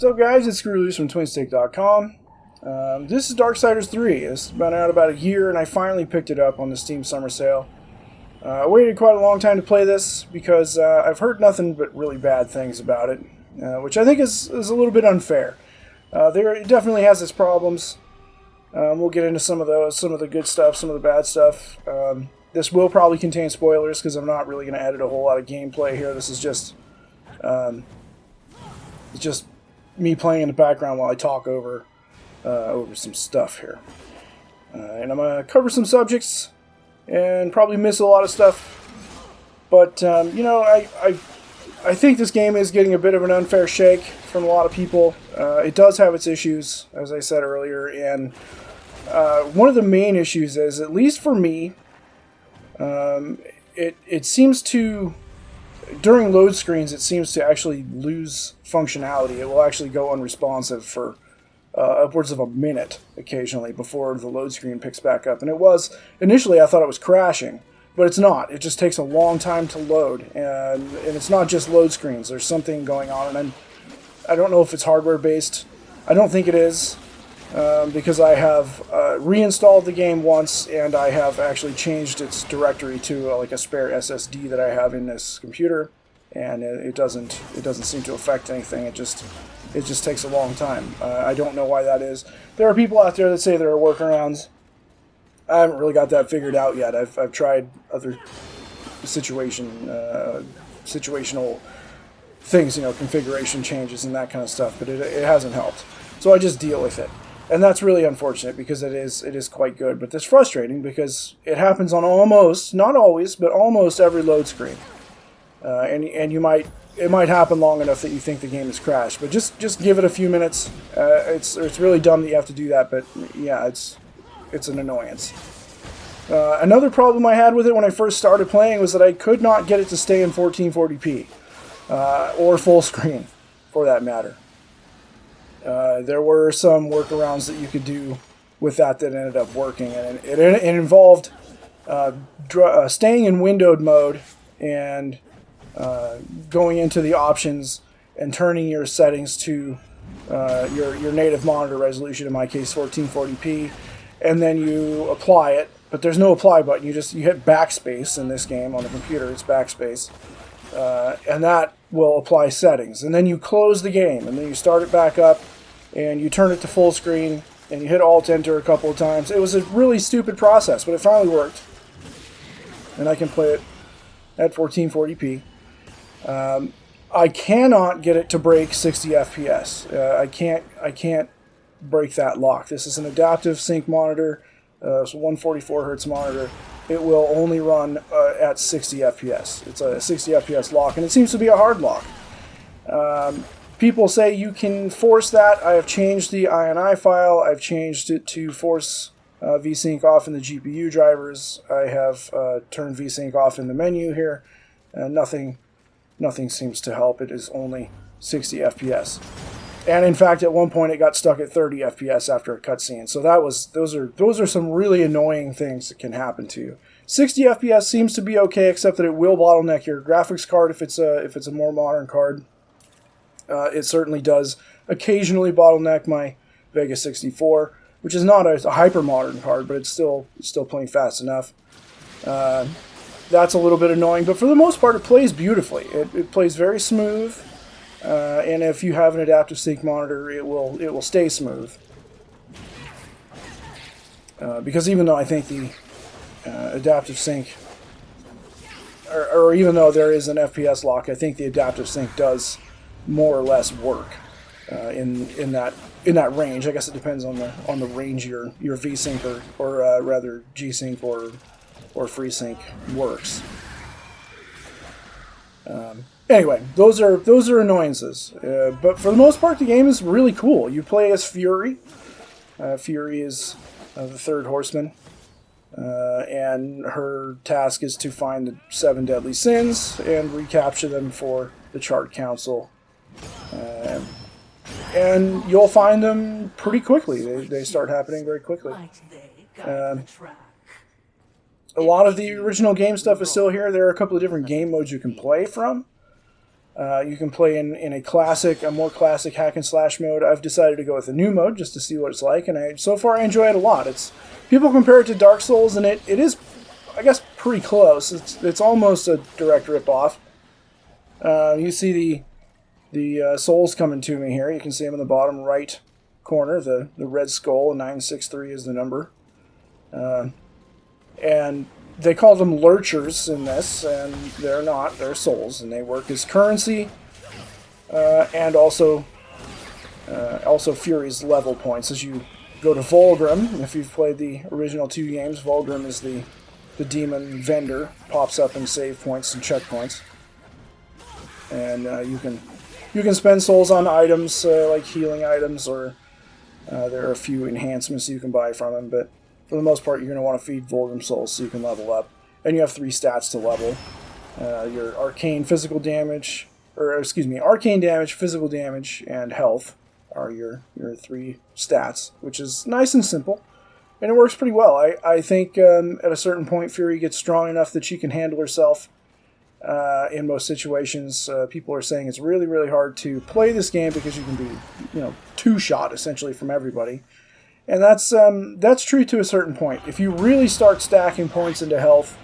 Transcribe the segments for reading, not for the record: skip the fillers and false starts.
What's up, guys? It's Screwloose from TwinstiqLP. This is Darksiders 3. It's been out about a year, and I finally picked it up on the Steam Summer Sale. I waited quite a long time to play this because I've heard nothing but really bad things about it, which I think is a little bit unfair. It definitely has its problems. We'll get into some of those, some of the good stuff, some of the bad stuff. This will probably contain spoilers because I'm not really going to edit a whole lot of gameplay here. This is just me playing in the background while I talk over some stuff here. And I'm going to cover some subjects and probably miss a lot of stuff. But, you know, I think this game is getting a bit of an unfair shake from a lot of people. It does have its issues, as I said earlier, and one of the main issues is, at least for me, it seems to... During load screens, it seems to actually lose functionality. It will actually go unresponsive for upwards of a minute occasionally before the load screen picks back up. And it was, initially I thought it was crashing, but it's not. It just takes a long time to load. And it's not just load screens. There's something going on, and I don't know if it's hardware based. I don't think it is, because I have reinstalled the game once, and I have actually changed its directory to like a spare SSD that I have in this computer, and it doesn't seem to affect anything. It just takes a long time. I don't know why that is. There are people out there that say there are workarounds. I haven't really got that figured out yet. I've tried other situational things, you know, configuration changes and that kind of stuff, but it hasn't helped. So I just deal with it. And that's really unfortunate because it is quite good, but it's frustrating because it happens on almost, not always, but almost every load screen. And it might happen long enough that you think the game has crashed, but just give it a few minutes. It's really dumb that you have to do that, but yeah, it's an annoyance. Another problem I had with it when I first started playing was that I could not get it to stay in 1440p, or full screen, for that matter. There were some workarounds that you could do with that ended up working, and it involved staying in windowed mode and going into the options and turning your settings to your native monitor resolution, in my case 1440p, and then you apply it, but there's no apply button. You hit backspace in this game. On the computer it's backspace, and that will apply settings, and then you close the game, and then you start it back up, and you turn it to full screen, and you hit Alt-Enter a couple of times. It was a really stupid process, but it finally worked, and I can play it at 1440p. I cannot get it to break 60 FPS. I can't break that lock. This is an adaptive sync monitor, so 144 Hz monitor. It will only run at 60 FPS. It's a 60 FPS lock, and it seems to be a hard lock. People say you can force that. I have changed the INI file. I've changed it to force VSync off in the GPU drivers. I have turned VSync off in the menu here. Nothing seems to help. It is only 60 FPS. And in fact, at one point it got stuck at 30 FPS after a cutscene. So those are some really annoying things that can happen to you. 60 FPS seems to be okay, except that it will bottleneck your graphics card if it's a more modern card. It certainly does occasionally bottleneck my Vega 64, which is not a hyper modern card, but it's still playing fast enough. That's a little bit annoying, but for the most part, it plays beautifully. It plays very smooth. And if you have an adaptive sync monitor, it will stay smooth. Because even though I think the adaptive sync, or even though there is an FPS lock, I think the adaptive sync does more or less work in that range. I guess it depends on the range your VSync or rather G-Sync or FreeSync works. Anyway, those are annoyances. But for the most part, the game is really cool. You play as Fury. Fury is the third horseman. And her task is to find the 7 deadly sins and recapture them for the Chart Council. And you'll find them pretty quickly. They start happening very quickly. A lot of the original game stuff is still here. There are a couple of different game modes you can play from. You can play in a more classic hack and slash mode. I've decided to go with a new mode just to see what it's like, and so far I enjoy it a lot. People compare it to Dark Souls, and it is, I guess, pretty close. It's almost a direct ripoff. You see the souls coming to me here. You can see them in the bottom right corner. The red skull, 963 is the number. And they call them lurchers in this, and they're not. They're souls, and they work as currency, and also Fury's level points. As you go to Volgrim, if you've played the original 2 games, Volgrim is the demon vendor, pops up in save points and checkpoints, and you can spend souls on items like healing items, or there are a few enhancements you can buy from him, but for the most part, you're going to want to feed Volgrim souls so you can level up. And you have 3 stats to level. Your arcane damage, physical damage, and health are your 3 stats, which is nice and simple. And it works pretty well. I think at a certain point, Fury gets strong enough that she can handle herself in most situations. People are saying it's really, really hard to play this game because you can be, 2-shot essentially from everybody. And that's true to a certain point. If you really start stacking points into health,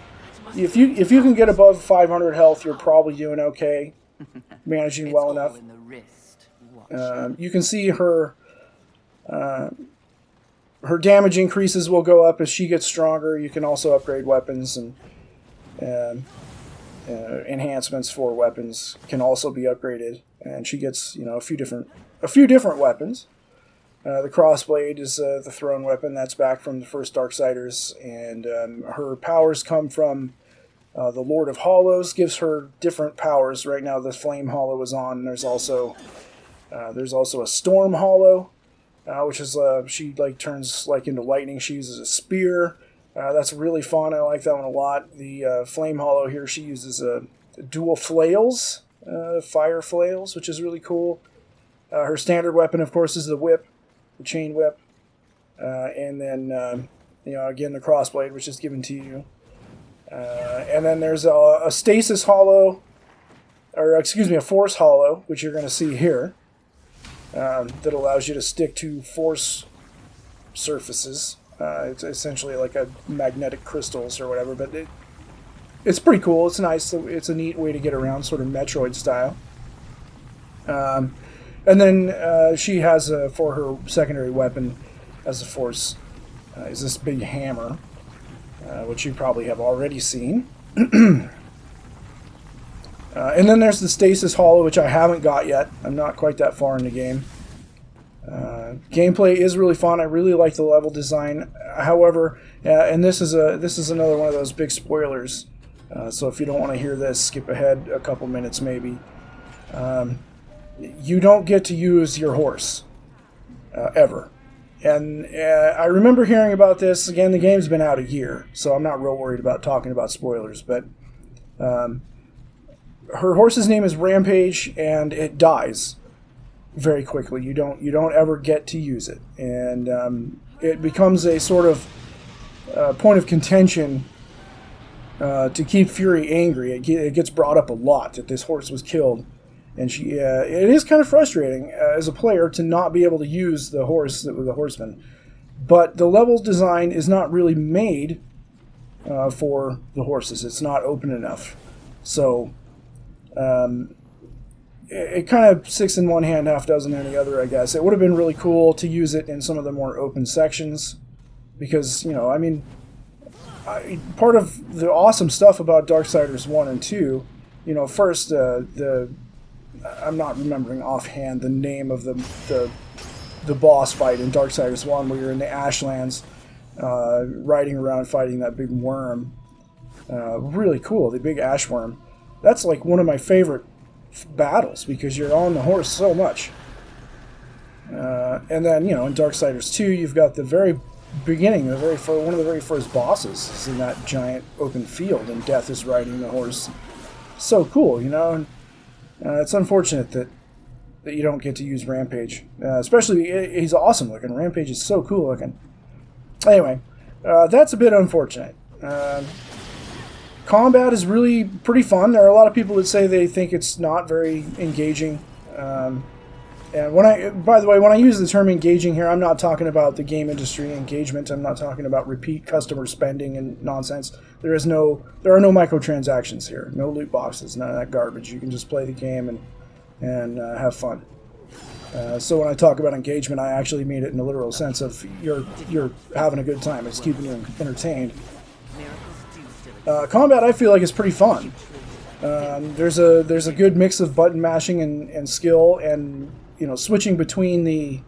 if you can get above 500 health, you're probably doing okay, managing well enough. You can see her damage increases will go up as she gets stronger. You can also upgrade weapons, and enhancements for weapons can also be upgraded. And she gets a few different weapons. The crossblade is the thrown weapon. That's back from the first Darksiders, and her powers come from the Lord of Hollows. Gives her different powers. Right now, the Flame Hollow is on. There's also a Storm Hollow, which is she turns into lightning. She uses a spear. That's really fun. I like that one a lot. The Flame Hollow here, she uses dual flails, fire flails, which is really cool. Her standard weapon, of course, is the whip. The chain whip, and then again the crossblade, which is given to you, and then there's a stasis hollow, a force hollow, which you're going to see here, that allows you to stick to force surfaces. It's essentially like a magnetic crystals or whatever, but it's pretty cool. It's nice. It's a neat way to get around, sort of Metroid style. And then she has, for her secondary weapon as a force, is this big hammer, which you probably have already seen. And then there's the Stasis Hollow, which I haven't got yet. I'm not quite that far in the game. Gameplay is really fun. I really like the level design. However, and this is another one of those big spoilers. So if you don't want to hear this, skip ahead a couple minutes maybe. You don't get to use your horse, ever. And I remember hearing about this. Again, the game's been out a year, so I'm not real worried about talking about spoilers. But her horse's name is Rampage, and it dies very quickly. You don't ever get to use it. And it becomes a sort of point of contention to keep Fury angry. It gets brought up a lot that this horse was killed. And it is kind of frustrating as a player to not be able to use the horse with the horseman. But the level design is not really made for the horses. It's not open enough. So it kind of six in one hand, half dozen in the other, I guess. It would have been really cool to use it in some of the more open sections. Because, part of the awesome stuff about Darksiders 1 and 2, first, I'm not remembering offhand the name of the boss fight in Darksiders 1, where you're in the Ashlands, riding around fighting that big worm. Really cool, the big ash worm. That's like one of my favorite battles because you're on the horse so much. And then in Darksiders 2, you've got the very beginning, one of the very first bosses is in that giant open field, and Death is riding the horse. So cool, And, it's unfortunate that you don't get to use Rampage. Especially, he's awesome looking. Rampage is so cool looking. Anyway, that's a bit unfortunate. combat is really pretty fun. There are a lot of people that say they think it's not very engaging. And by the way, when I use the term engaging here, I'm not talking about the game industry engagement. I'm not talking about repeat customer spending and nonsense. There are no microtransactions here, no loot boxes, none of that garbage. You can just play the game and have fun. So when I talk about engagement, I actually mean it in the literal sense of you're having a good time. It's keeping you entertained. Combat, I feel like, is pretty fun. There's a good mix of button mashing and skill, and switching between the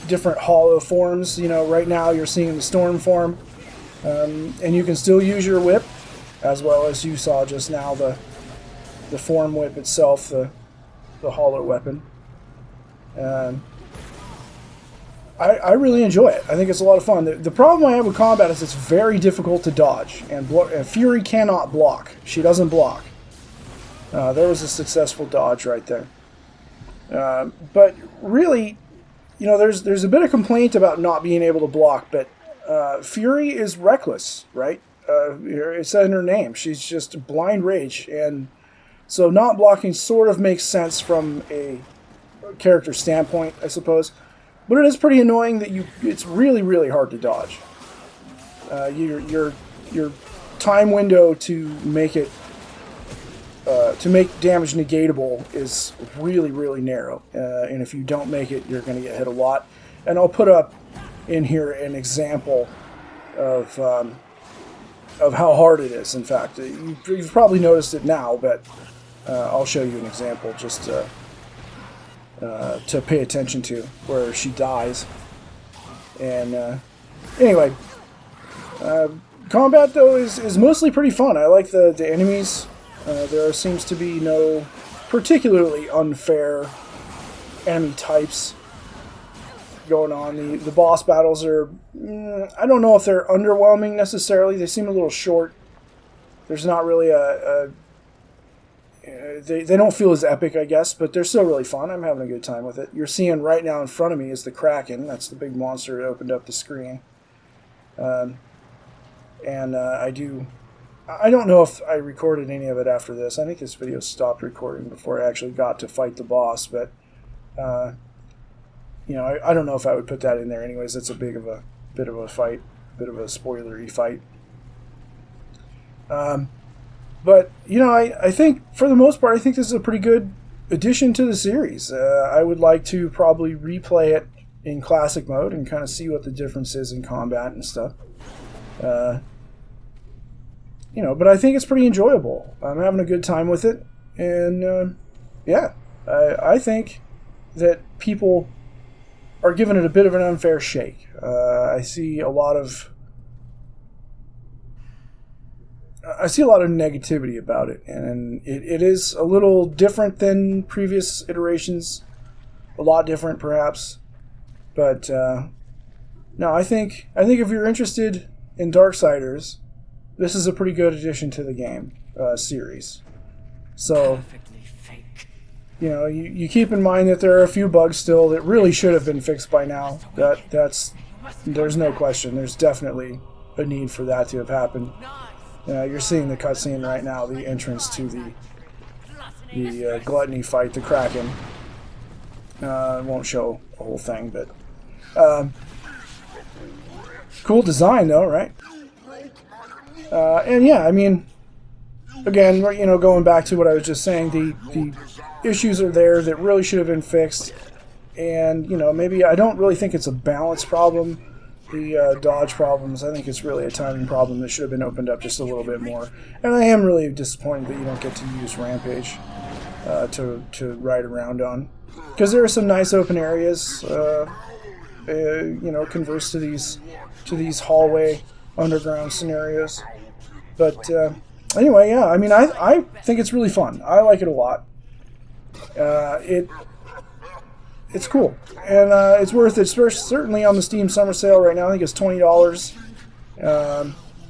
different hollow forms. Right now you're seeing the storm form, and you can still use your whip, as well as you saw just now the form whip itself, the hollow weapon. I really enjoy it. I think it's a lot of fun. The problem I have with combat is it's very difficult to dodge, and Fury cannot block. She doesn't block. There was a successful dodge right there. But really, there's a bit of complaint about not being able to block, but Fury is reckless, right? It's in her name. She's just blind rage, and so not blocking sort of makes sense from a character standpoint, I suppose. But it is pretty annoying that it's really, really hard to dodge. Your time window to make damage negatable is really, really narrow. And if you don't make it, you're going to get hit a lot. And I'll put up in here an example of how hard it is. In fact, you've probably noticed it now, but I'll show you an example just to pay attention to, where she dies. And anyway, combat though is mostly pretty fun. I like the enemies. There seems to be no particularly unfair enemy types going on. The boss battles are, I don't know if they're underwhelming necessarily. They seem a little short. There's not really they don't feel as epic, I guess, but they're still really fun. I'm having a good time with it. You're seeing right now in front of me is the Kraken. That's the big monster that opened up the screen. I don't know if I recorded any of it after this. I think this video stopped recording before I actually got to fight the boss, but I don't know if I would put that in there anyways. It's a bit of a fight, a bit of a spoilery fight. But, I think, for the most part, I think this is a pretty good addition to the series. I would like to probably replay it in classic mode and kind of see what the difference is in combat and stuff. But I think it's pretty enjoyable. I'm having a good time with it. And, I think that people are giving it a bit of an unfair shake. I see a lot of negativity about it, and it is a little different than previous iterations, a lot different perhaps, but no, I think if you're interested in Darksiders, this is a pretty good addition to the game series. So, you keep in mind that there are a few bugs still that really should have been fixed by now. There's no question. There's definitely a need for that to have happened. You're seeing the cutscene right now, the entrance to the gluttony fight, the Kraken. I won't show the whole thing, but cool design though, right? And yeah, I mean, again, going back to what I was just saying, the issues are there that really should have been fixed, and maybe I don't really think it's a balance problem. The dodge problems, I think it's really a timing problem that should have been opened up just a little bit more. And I am really disappointed that you don't get to use Rampage to ride around on, because there are some nice open areas. Converse to these hallway underground scenarios. But anyway, yeah, I mean, I think it's really fun. I like it a lot. It's cool, and it's worth it. Certainly on the Steam Summer Sale right now. I think it's $20.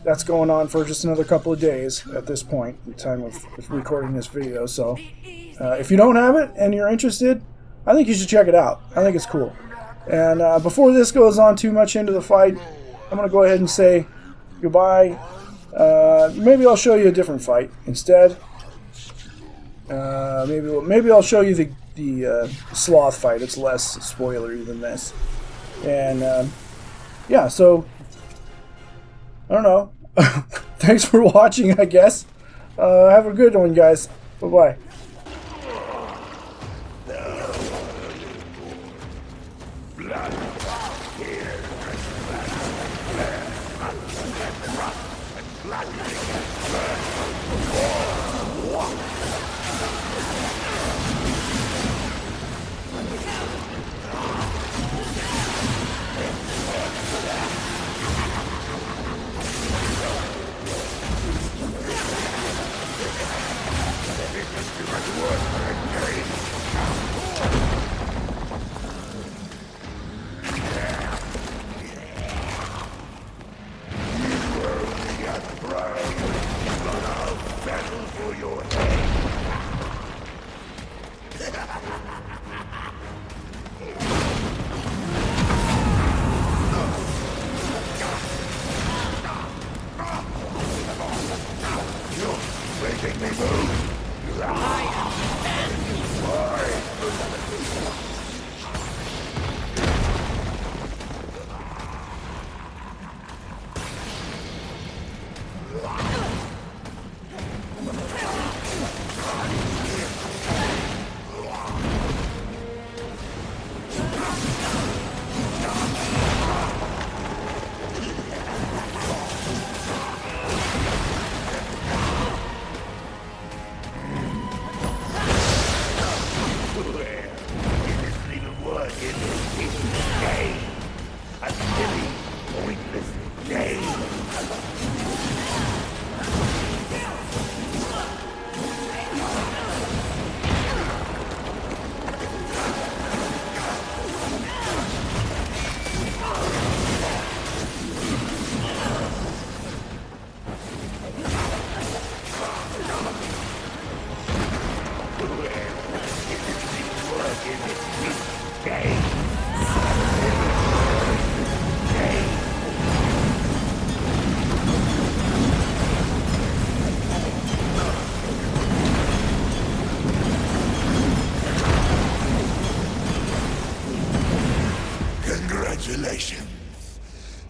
That's going on for just another couple of days at this point, at the time of recording this video. So if you don't have it and you're interested, I think you should check it out. I think it's cool. And before this goes on too much into the fight, I'm going to go ahead and say goodbye Maybe I'll show you a different fight instead. Maybe I'll show you the sloth fight. It's less spoilery than this. And yeah, so I don't know. Thanks for watching, I guess. Have a good one, guys. Bye-bye. Congratulations.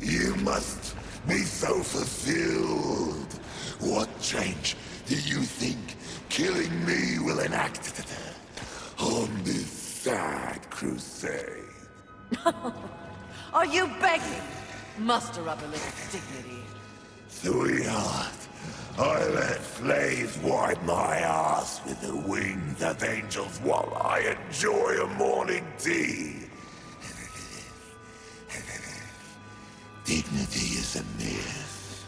You must be so fulfilled. What change do you think killing me will enact on this sad crusade? Are you begging? Muster up a little dignity. Sweetheart, I let slaves wipe my ass with the wings of angels while I enjoy a morning tea. Dignity is a myth,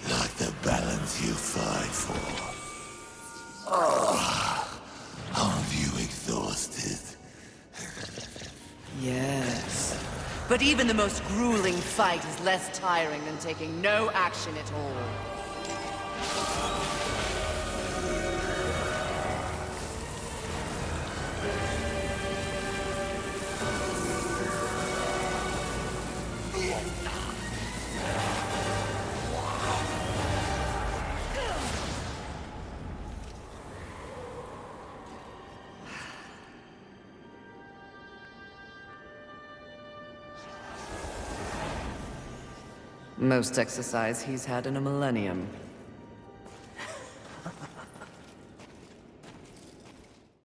like the balance you fight for. Aren't you exhausted? Yes. But even the most grueling fight is less tiring than taking no action at all. Most exercise he's had in a millennium.